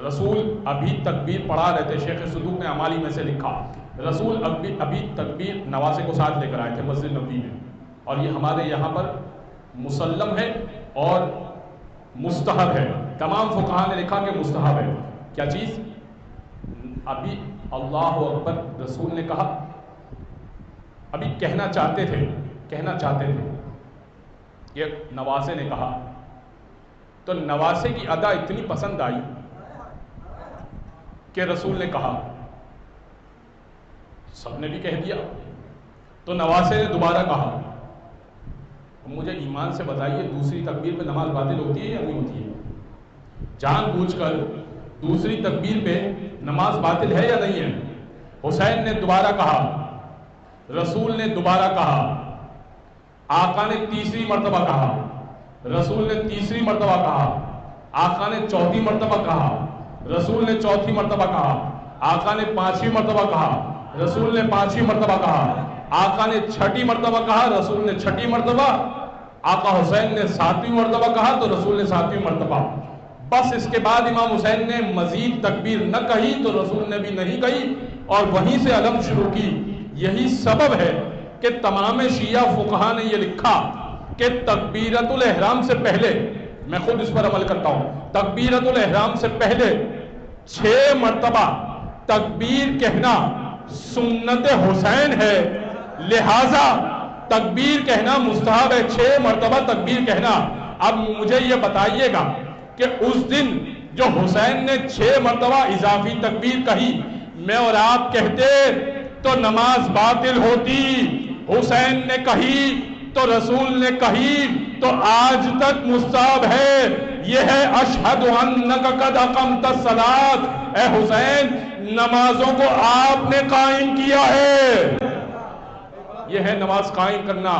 رسول ابھی تکبیر پڑھا رہے تھے. شیخ صدوق نے اعمالی میں سے لکھا رسول ابھی تکبیر نوازے کو ساتھ لے کر آئے تھے مسجد نبوی میں, اور یہ ہمارے یہاں پر مسلم ہے اور مستحب ہے. تمام فقہاء نے لکھا کہ مستحب ہے. کیا چیز؟ ابھی اللہ اکبر رسول نے کہا, ابھی کہنا چاہتے تھے یہ نواسے نے کہا, تو نواسے کی ادا اتنی پسند آئی کہ رسول نے کہا, سب نے بھی کہہ دیا, تو نواسے نے دوبارہ کہا. مجھے ایمان سے بتائیے دوسری تکبیر پہ نماز باطل ہوتی ہے یا نہیں ہوتی ہے؟ جان بوجھ کر دوسری تکبیر پہ نماز باطل ہے یا نہیں ہے؟ حسین نے دوبارہ کہا, رسول نے دوبارہ کہا, آقا نے تیسری مرتبہ کہا, رسول نے تیسری مرتبہ کہا, آقا نے چوتھی مرتبہ کہا, رسول نے چوتھی مرتبہ کہا, آقا نے پانچویں مرتبہ کہا, رسول نے پانچویں مرتبہ کہا, آقا نے چھٹی مرتبہ کہا, رسول نے چھٹی مرتبہ, آقا حسین نے ساتویں مرتبہ کہا تو رسول نے ساتویں مرتبہ. بس اس کے بعد امام حسین نے مزید تکبیر نہ کہی تو رسول نے بھی نہیں کہی, اور وہیں سے علم شروع کی. یہی سبب ہے کہ تمام شیعہ فقہاء نے یہ لکھا کہ تکبیرۃ الاحرام سے پہلے, میں خود اس پر عمل کرتا ہوں, تکبیرۃ الاحرام سے پہلے 6 مرتبہ تکبیر کہنا سنت حسین ہے, لہذا تکبیر کہنا مستحب ہے. 6 مرتبہ تکبیر کہنا. اب مجھے یہ بتائیے گا کہ اس دن جو حسین نے 6 مرتبہ اضافی تکبیر کہی, میں اور آپ کہتے تو نماز باطل ہوتی. حسین نے کہی تو رسول نے کہی تو آج تک مستحب ہے. یہ ہے اشہد انک قد اقمت الصلاۃ. اے حسین, نمازوں کو آپ نے قائم کیا ہے. یہ ہے نماز قائم کرنا.